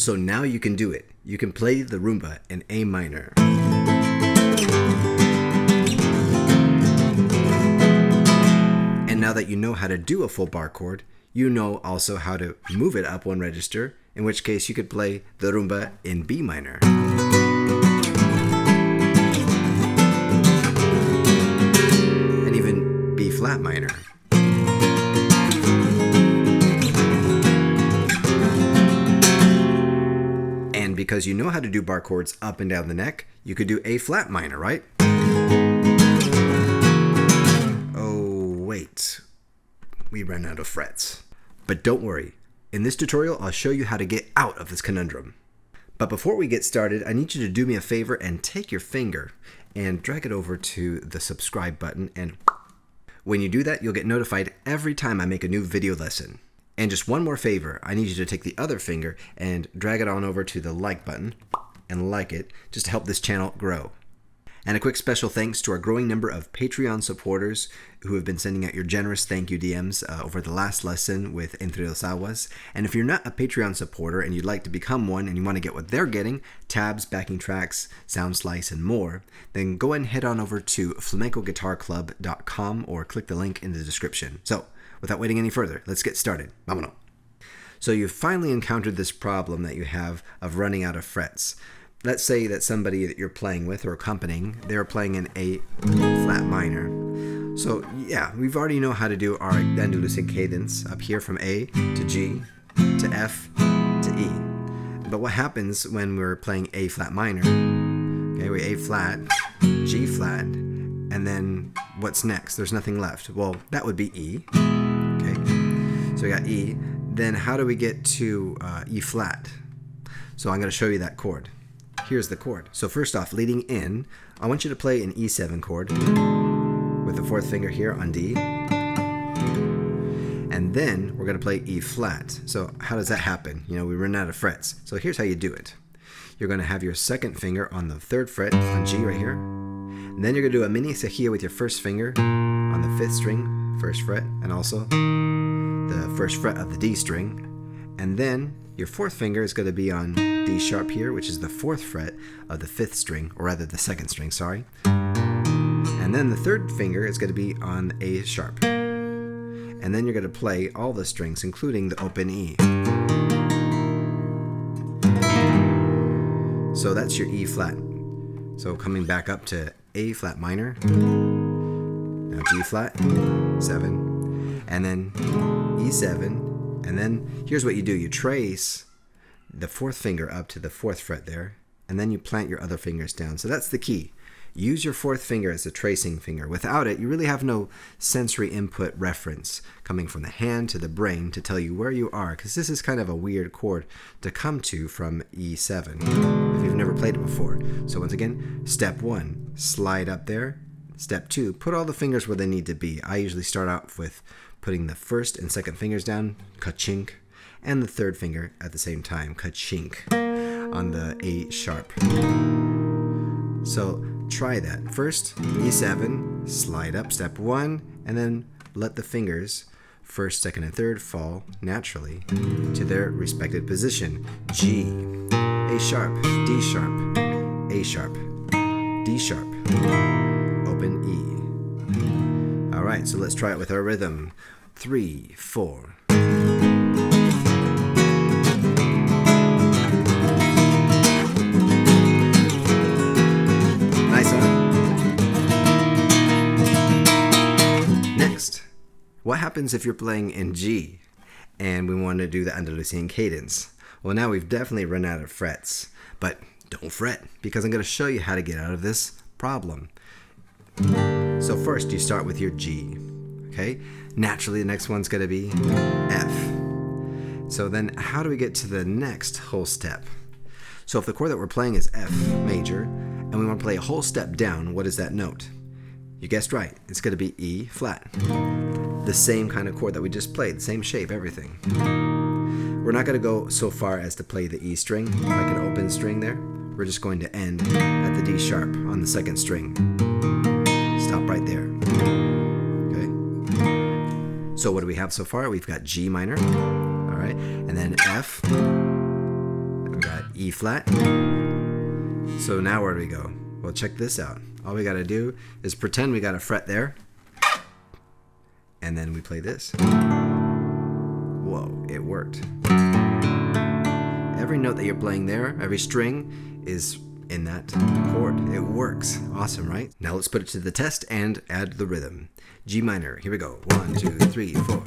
So now you can do it. You can play the rumba in A minor. And now that you know how to do a full bar chord, you know also how to move it up one register, in which case you could play the rumba in B minor. And even B flat minor. And because you know how to do bar chords up and down the neck, you could do A flat minor, right? Oh, wait. We ran out of frets. But don't worry. In this tutorial, I'll show you how to get out of this conundrum. But before we get started, I need you to do me a favor and take your finger and drag it over to the subscribe button. And when you do that, you'll get notified every time I make a new video lesson. And just one more favor, I need you to take the other finger and drag it on over to the like button and like it, just to help this channel grow. And a quick special thanks to our growing number of Patreon supporters who have been sending out your generous thank you DMs over the last lesson with Entre los Aguas. And if you're not a Patreon supporter and you'd like to become one and you want to get what they're getting, tabs, backing tracks, sound slice, and more, then go ahead and head on over to flamencoguitarclub.com or click the link in the description. So, without waiting any further, let's get started. Vámonos. So you've finally encountered this problem that you have of running out of frets. Let's say that somebody that you're playing with or accompanying, they're playing in A flat minor. So yeah, we've already know how to do our Andalusian cadence up here from A to G to F to E. But what happens when we're playing A flat minor? Okay, we A flat, G flat, and then what's next? There's nothing left. Well, that would be E. Okay, so we got E. Then how do we get to E flat? So I'm going to show you that chord. Here's the chord. So first off, leading in, I want you to play an E7 chord with the fourth finger here on D. And then we're going to play E flat. So how does that happen? You know, we run out of frets. So here's how you do it. You're going to have your second finger on the third fret on G right here. And then you're going to do a mini cejilla with your first finger on the fifth string, first fret, and also the first fret of the D string. And then your fourth finger is going to be on D sharp here, which is the fourth fret of the fifth string, or rather the second string, sorry. And then the third finger is going to be on A sharp. And then you're going to play all the strings, including the open E. So that's your E flat. So coming back up to A flat minor, now G flat, 7, and then E7. And then here's what you do. You trace the fourth finger up to the fourth fret there, and then you plant your other fingers down. So that's the key. Use your fourth finger as a tracing finger. Without it, you really have no sensory input reference coming from the hand to the brain to tell you where you are, because this is kind of a weird chord to come to from E7 if you've never played it before. So once again, step 1, slide up there. Step 2, put all the fingers where they need to be. I usually start out with putting the first and second fingers down, ka-chink, and the third finger at the same time, ka-chink, on the A sharp. So try that. First, E7, slide up, step 1, and then let the fingers, first, second, and third, fall naturally to their respected position. G, A sharp, D sharp, A sharp, D sharp, open E. All right, so let's try it with our rhythm. 3, 4. Nice, huh? Next, what happens if you're playing in G and we want to do the Andalusian cadence? Well, now we've definitely run out of frets, but don't fret, because I'm going to show you how to get out of this problem. So first, you start with your G, okay? Naturally, the next one's going to be F. So then, how do we get to the next whole step? So if the chord that we're playing is F major, and we want to play a whole step down, what is that note? You guessed right, it's going to be E flat. The same kind of chord that we just played, the same shape, everything. We're not going to go so far as to play the E string, like an open string there. We're just going to end at the D sharp on the second string. Stop right there. Okay. So what do we have so far? We've got G minor, all right, and then F E flat. So now where do we go? Well, check this out. All we gotta do is pretend we got a fret there, and then we play this. Whoa, it worked. Every note that you're playing there, every string is in that chord. It works. Awesome, right? Now let's put it to the test and add the rhythm. G minor. Here we go. 1, 2, 3, 4.